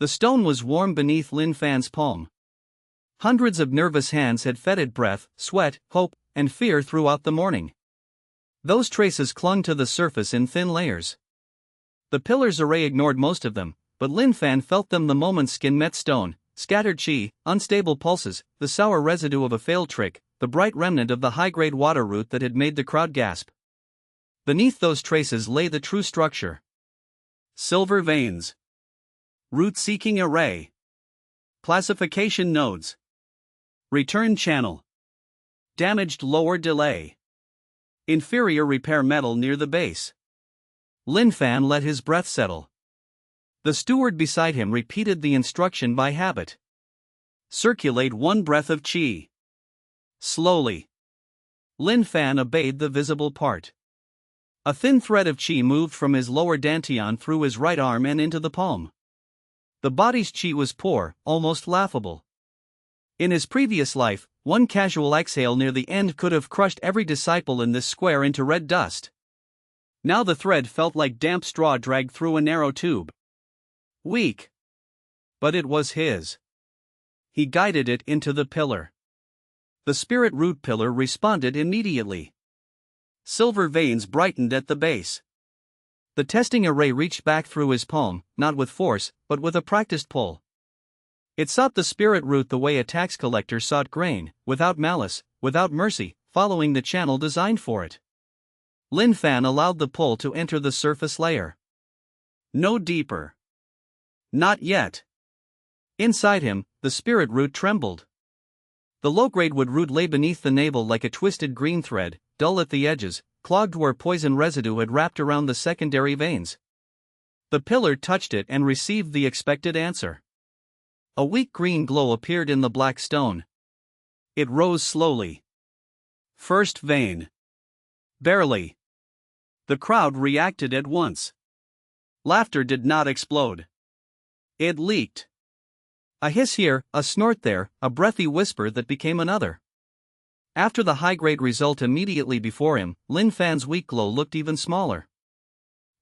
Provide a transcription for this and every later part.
The stone was warm beneath Lin Fan's palm. Hundreds of nervous hands had fed it breath, sweat, hope, and fear throughout the morning. Those traces clung to the surface in thin layers. The pillar's array ignored most of them, but Lin Fan felt them the moment skin met stone: scattered chi, unstable pulses, the sour residue of a failed trick, the bright remnant of the high-grade water root that had made the crowd gasp. Beneath those traces lay the true structure. Silver veins. Root-seeking array. Classification nodes. Return channel. Damaged lower delay. Inferior repair metal near the base. Lin Fan let his breath settle. The steward beside him repeated the instruction by habit. Circulate 1 breath of chi. Slowly. Lin Fan obeyed the visible part. A thin thread of chi moved from his lower dantian through his right arm and into the palm. The body's chi was poor, almost laughable. In his previous life, one casual exhale near the end could have crushed every disciple in this square into red dust. Now the thread felt like damp straw dragged through a narrow tube. Weak. But it was his. He guided it into the pillar. The spirit root pillar responded immediately. Silver veins brightened at the base. The testing array reached back through his palm, not with force, but with a practiced pull. It sought the spirit root the way a tax collector sought grain, without malice, without mercy, following the channel designed for it. Lin Fan allowed the pull to enter the surface layer. No deeper. Not yet. Inside him, the spirit root trembled. The low-grade wood root lay beneath the navel like a twisted green thread, dull at the edges, clogged where poison residue had wrapped around the secondary veins. The pillar touched it and received the expected answer. A weak green glow appeared in the black stone. It rose slowly. First vein. Barely. The crowd reacted at once. Laughter did not explode. It leaked. A hiss here, a snort there, a breathy whisper that became another. After the high-grade result immediately before him, Lin Fan's weak glow looked even smaller.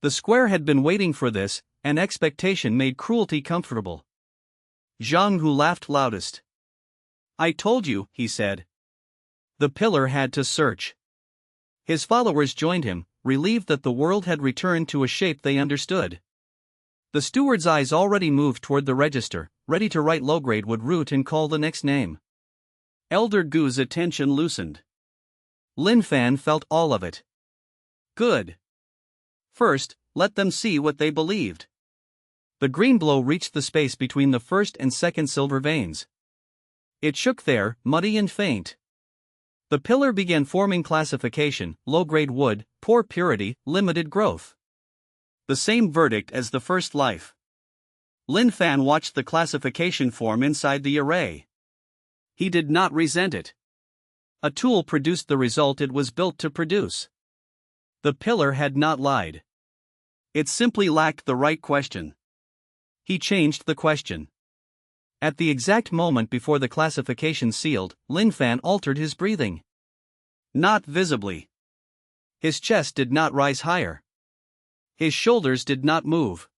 The square had been waiting for this, and expectation made cruelty comfortable. Xianxia laughed loudest. "I told you," he said. The pillar had to search. His followers joined him, relieved that the world had returned to a shape they understood. The steward's eyes already moved toward the register, ready to write low-grade wood root and call the next name. Elder Gu's attention loosened. Lin Fan felt all of it. Good. First, let them see what they believed. The green blow reached the space between the first and second silver veins. It shook there, muddy and faint. The pillar began forming classification: low-grade wood, poor purity, limited growth. The same verdict as the first life. Lin Fan watched the classification form inside the array. He did not resent it. A tool produced the result it was built to produce. The pillar had not lied. It simply lacked the right question. He changed the question. At the exact moment before the classification sealed, Lin Fan altered his breathing. Not visibly. His chest did not rise higher. His shoulders did not move.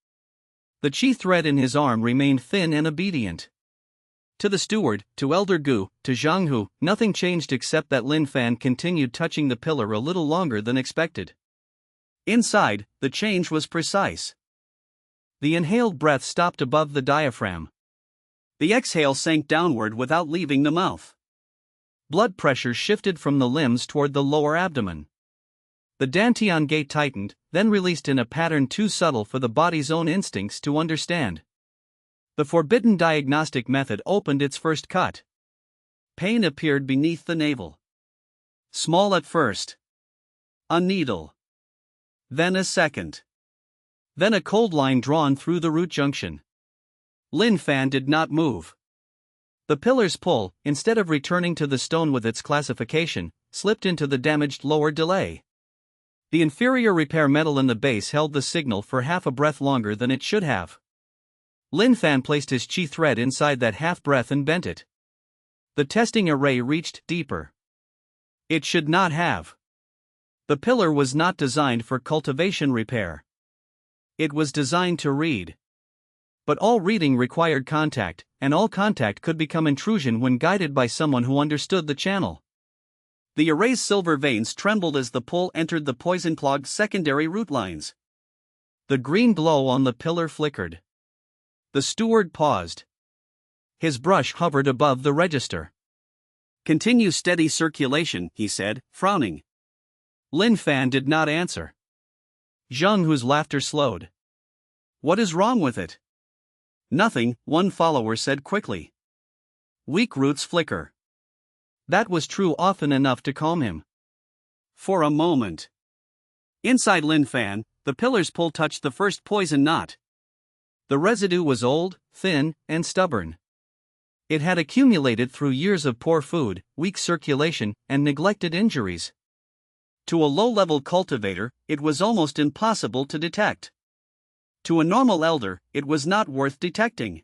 The chi thread in his arm remained thin and obedient. To the steward, to Elder Gu, to Xianxia, nothing changed except that Lin Fan continued touching the pillar a little longer than expected. Inside, the change was precise. The inhaled breath stopped above the diaphragm. The exhale sank downward without leaving the mouth. Blood pressure shifted from the limbs toward the lower abdomen. The dantian gate tightened, then released in a pattern too subtle for the body's own instincts to understand. The forbidden diagnostic method opened its first cut. Pain appeared beneath the navel. Small at first. A needle. Then a second. Then a cold line drawn through the root junction. Lin Fan did not move. The pillar's pull, instead of returning to the stone with its classification, slipped into the damaged lower delay. The inferior repair metal in the base held the signal for half a breath longer than it should have. Lin Fan placed his chi thread inside that half breath and bent it. The testing array reached deeper. It should not have. The pillar was not designed for cultivation repair. It was designed to read. But all reading required contact, and all contact could become intrusion when guided by someone who understood the channel. The array's silver veins trembled as the pull entered the poison-clogged secondary root lines. The green glow on the pillar flickered. The steward paused. His brush hovered above the register. "Continue steady circulation," he said, frowning. Lin Fan did not answer. Zhang Hu's laughter slowed. "What is wrong with it?" "Nothing," one follower said quickly. "Weak roots flicker." That was true often enough to calm him. For a moment. Inside Lin Fan, the pillar's pull touched the first poison knot. The residue was old, thin, and stubborn. It had accumulated through years of poor food, weak circulation, and neglected injuries. To a low-level cultivator, it was almost impossible to detect. To a normal elder, it was not worth detecting.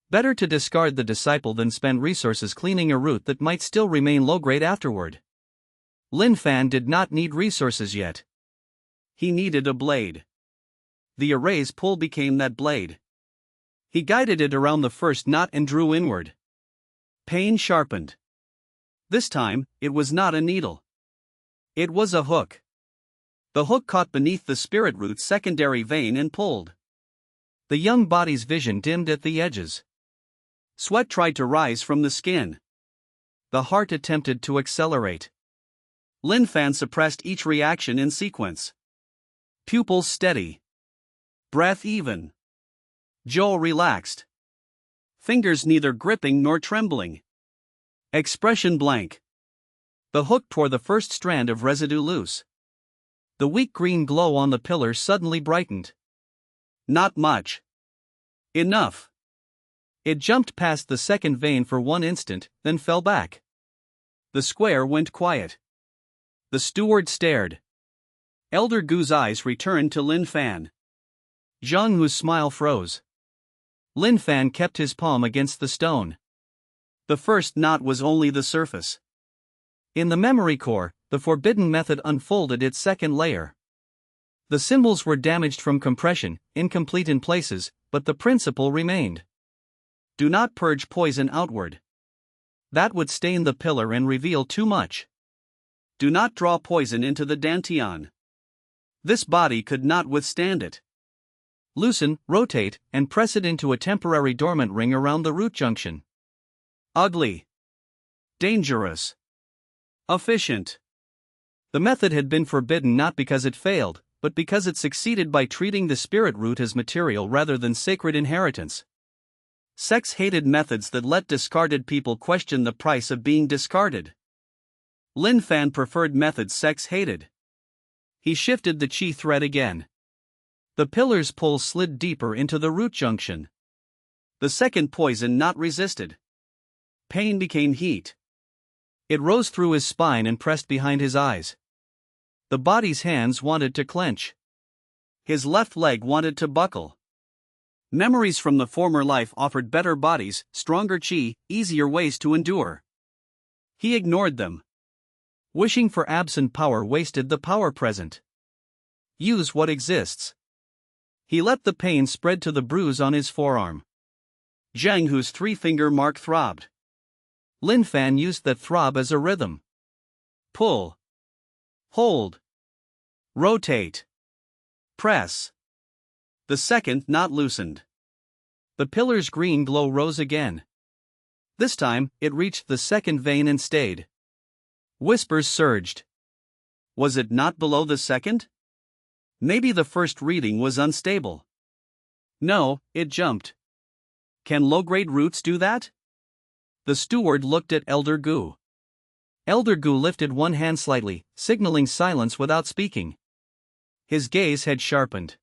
Better to discard the disciple than spend resources cleaning a root that might still remain low-grade afterward. Lin Fan did not need resources yet. He needed a blade. The array's pull became that blade. He guided it around the first knot and drew inward. Pain sharpened. This time, it was not a needle. It was a hook. The hook caught beneath the spirit root's secondary vein and pulled. The young body's vision dimmed at the edges. Sweat tried to rise from the skin. The heart attempted to accelerate. Lin Fan suppressed each reaction in sequence. Pupils steady. Breath even. Jaw relaxed. Fingers neither gripping nor trembling. Expression blank. The hook tore the first strand of residue loose. The weak green glow on the pillar suddenly brightened. Not much. Enough. It jumped past the second vein for one instant, then fell back. The square went quiet. The steward stared. Elder Gu's eyes returned to Lin Fan. Zhang Hu's smile froze. Lin Fan kept his palm against the stone. The first knot was only the surface. In the memory core, the forbidden method unfolded its second layer. The symbols were damaged from compression, incomplete in places, but the principle remained. Do not purge poison outward. That would stain the pillar and reveal too much. Do not draw poison into the dantian. This body could not withstand it. Loosen, rotate, and press it into a temporary dormant ring around the root junction. Ugly. Dangerous. Efficient. The method had been forbidden not because it failed, but because it succeeded by treating the spirit root as material rather than sacred inheritance. Sex hated methods that let discarded people question the price of being discarded. Lin Fan preferred methods sex hated. He shifted the chi thread again. The pillar's pull slid deeper into the root junction. The second poison not resisted. Pain became heat. It rose through his spine and pressed behind his eyes. The body's hands wanted to clench. His left leg wanted to buckle. Memories from the former life offered better bodies, stronger chi, easier ways to endure. He ignored them. Wishing for absent power wasted the power present. Use what exists. He let the pain spread to the bruise on his forearm. Zhang Hu's three-finger mark throbbed. Lin Fan used that throb as a rhythm. Pull. Hold. Rotate. Press. The second knot loosened. The pillar's green glow rose again. This time, it reached the second vein and stayed. Whispers surged. Was it not below the second? Maybe the first reading was unstable. No, it jumped. Can low-grade roots do that? The steward looked at Elder Gu. Elder Gu lifted one hand slightly, signaling silence without speaking. His gaze had sharpened.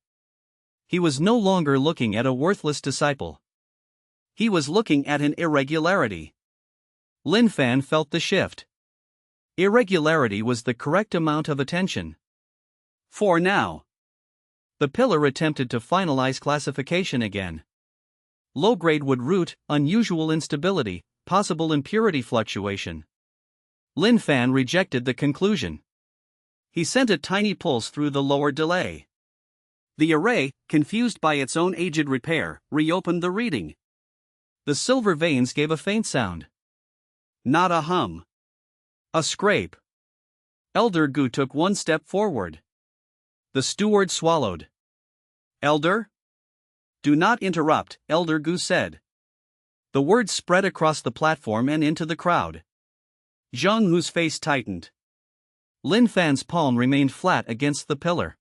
He was no longer looking at a worthless disciple. He was looking at an irregularity. Lin Fan felt the shift. Irregularity was the correct amount of attention. For now. The pillar attempted to finalize classification again. Low-grade would root, unusual instability, possible impurity fluctuation. Lin Fan rejected the conclusion. He sent a tiny pulse through the lower delay. The array, confused by its own aged repair, reopened the reading. The silver veins gave a faint sound. Not a hum. A scrape. Elder Gu took one step forward. The steward swallowed. Elder? Do not interrupt, Elder Gu said. The words spread across the platform and into the crowd. Zheng Hu's face tightened. Lin Fan's palm remained flat against the pillar.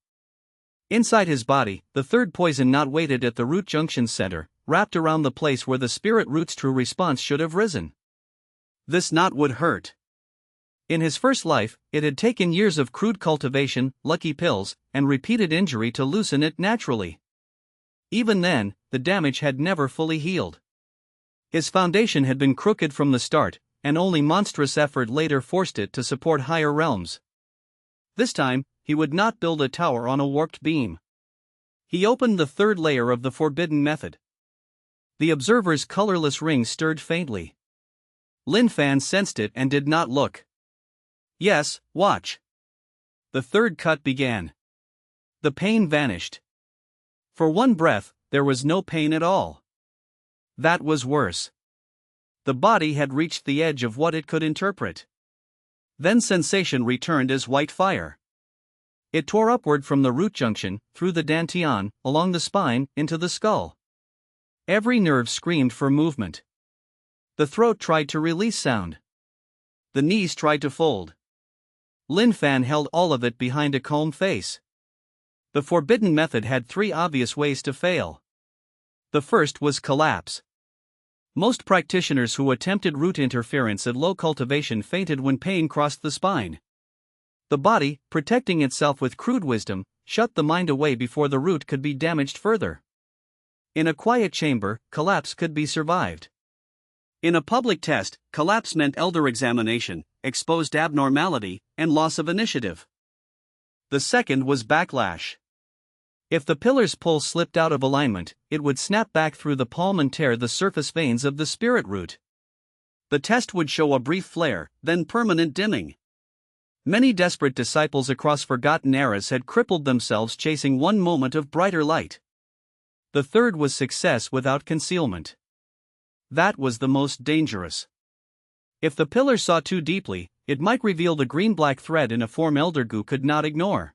Inside his body, the third poison knot waited at the root junction center, wrapped around the place where the spirit root's true response should have risen. This knot would hurt. In his first life, it had taken years of crude cultivation, lucky pills, and repeated injury to loosen it naturally. Even then, the damage had never fully healed. His foundation had been crooked from the start, and only monstrous effort later forced it to support higher realms. This time, he would not build a tower on a warped beam. He opened the third layer of the forbidden method. The observer's colorless ring stirred faintly. Lin Fan sensed it and did not look. Yes, watch. The third cut began. The pain vanished. For one breath, there was no pain at all. That was worse. The body had reached the edge of what it could interpret. Then sensation returned as white fire. It tore upward from the root junction, through the dantian, along the spine, into the skull. Every nerve screamed for movement. The throat tried to release sound. The knees tried to fold. Lin Fan held all of it behind a calm face. The forbidden method had three obvious ways to fail. The first was collapse. Most practitioners who attempted root interference at low cultivation fainted when pain crossed the spine. The body, protecting itself with crude wisdom, shut the mind away before the root could be damaged further. In a quiet chamber, collapse could be survived. In a public test, collapse meant elder examination, exposed abnormality, and loss of initiative. The second was backlash. If the pillar's pull slipped out of alignment, it would snap back through the palm and tear the surface veins of the spirit root. The test would show a brief flare, then permanent dimming. Many desperate disciples across forgotten eras had crippled themselves chasing one moment of brighter light. The third was success without concealment. That was the most dangerous. If the pillar saw too deeply, it might reveal the green-black thread in a form Elder Gu could not ignore.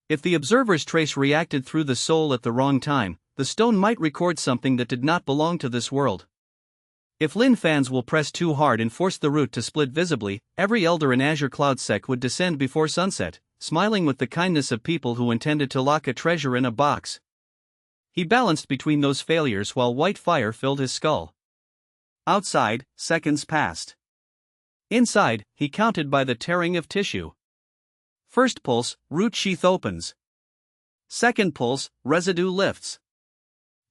If the observer's trace reacted through the soul at the wrong time, the stone might record something that did not belong to this world. If Lin Fan's will press too hard and force the root to split visibly, every elder in Azure Cloud Sec would descend before sunset, smiling with the kindness of people who intended to lock a treasure in a box. He balanced between those failures while white fire filled his skull. Outside, seconds passed. Inside, he counted by the tearing of tissue. First pulse, root sheath opens. Second pulse, residue lifts.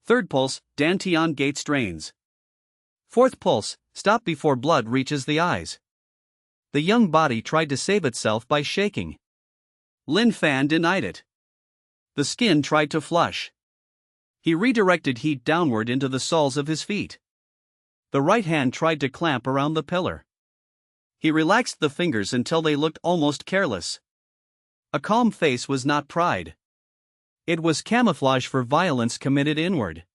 Third pulse, dantian gate strains. Fourth pulse, stop before blood reaches the eyes. The young body tried to save itself by shaking. Lin Fan denied it. The skin tried to flush. He redirected heat downward into the soles of his feet. The right hand tried to clamp around the pillar. He relaxed the fingers until they looked almost careless. A calm face was not pride. It was camouflage for violence committed inward.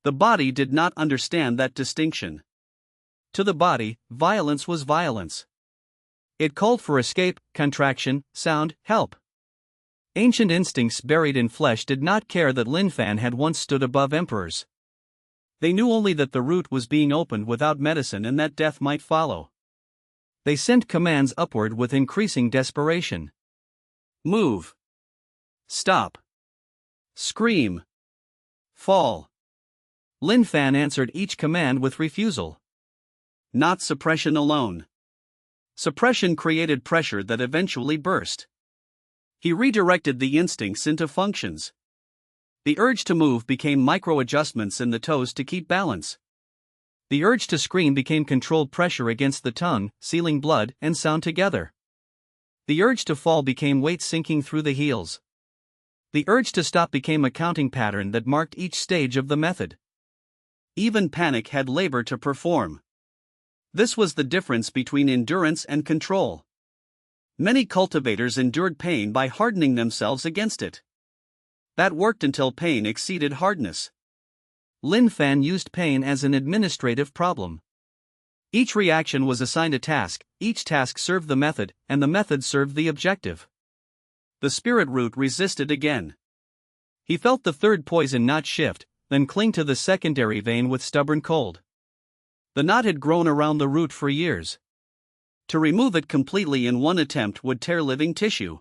The body did not understand that distinction. To the body, violence was violence. It called for escape, contraction, sound, help. Ancient instincts buried in flesh did not care that Lin Fan had once stood above emperors. They knew only that the root was being opened without medicine and that death might follow. They sent commands upward with increasing desperation. Move. Stop. Scream. Fall. Lin Fan answered each command with refusal. Not suppression alone. Suppression created pressure that eventually burst. He redirected the instincts into functions. The urge to move became micro-adjustments in the toes to keep balance. The urge to scream became controlled pressure against the tongue, sealing blood and sound together. The urge to fall became weight sinking through the heels. The urge to stop became a counting pattern that marked each stage of the method. Even panic had labor to perform. This was the difference between endurance and control. Many cultivators endured pain by hardening themselves against it. That worked until pain exceeded hardness. Lin Fan used pain as an administrative problem. Each reaction was assigned a task, each task served the method, and the method served the objective. The spirit root resisted again. He felt the third poison knot shift, then cling to the secondary vein with stubborn cold. The knot had grown around the root for years. To remove it completely in one attempt would tear living tissue.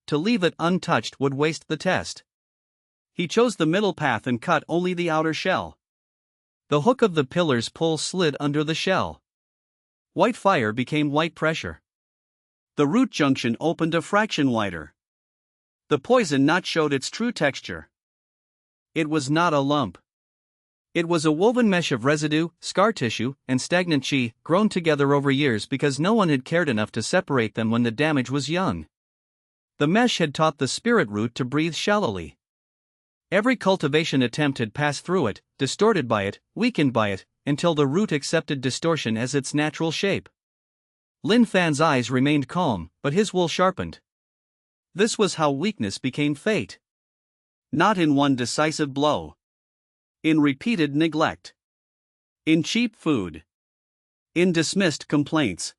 To leave it untouched would waste the test. He chose the middle path and cut only the outer shell. The hook of the pillar's pull slid under the shell. White fire became white pressure. The root junction opened a fraction wider. The poison knot showed its true texture. It was not a lump. It was a woven mesh of residue, scar tissue, and stagnant chi, grown together over years because no one had cared enough to separate them when the damage was young. The mesh had taught the spirit root to breathe shallowly. Every cultivation attempt had passed through it, distorted by it, weakened by it, until the root accepted distortion as its natural shape. Lin Fan's eyes remained calm, but his will sharpened. This was how weakness became fate. Not in one decisive blow. In repeated neglect. In cheap food. In dismissed complaints.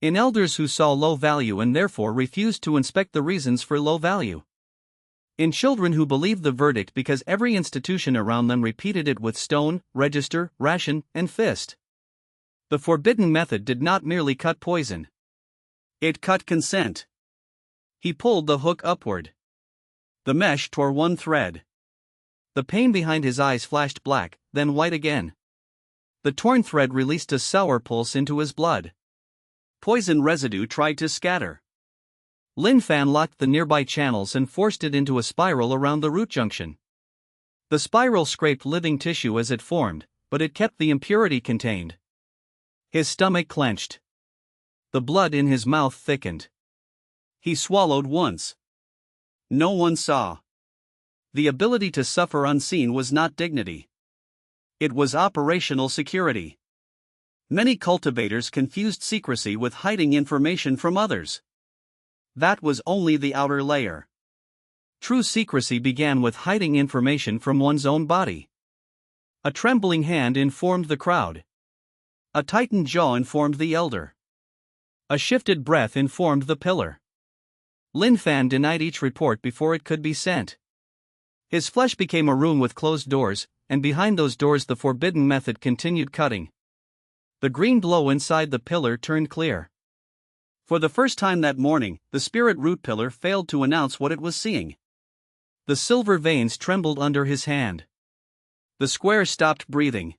In elders who saw low value and therefore refused to inspect the reasons for low value. In children who believed the verdict because every institution around them repeated it with stone, register, ration, and fist. The forbidden method did not merely cut poison. It cut consent. He pulled the hook upward. The mesh tore one thread. The pain behind his eyes flashed black, then white again. The torn thread released a sour pulse into his blood. Poison residue tried to scatter. Lin Fan locked the nearby channels and forced it into a spiral around the root junction. The spiral scraped living tissue as it formed, but it kept the impurity contained. His stomach clenched. The blood in his mouth thickened. He swallowed once. No one saw. The ability to suffer unseen was not dignity. It was operational security. Many cultivators confused secrecy with hiding information from others. That was only the outer layer. True secrecy began with hiding information from one's own body. A trembling hand informed the crowd. A tightened jaw informed the elder. A shifted breath informed the pillar. Lin Fan denied each report before it could be sent. His flesh became a room with closed doors, and behind those doors the forbidden method continued cutting. The green glow inside the pillar turned clear. For the first time that morning, the spirit root pillar failed to announce what it was seeing. The silver veins trembled under his hand. The square stopped breathing.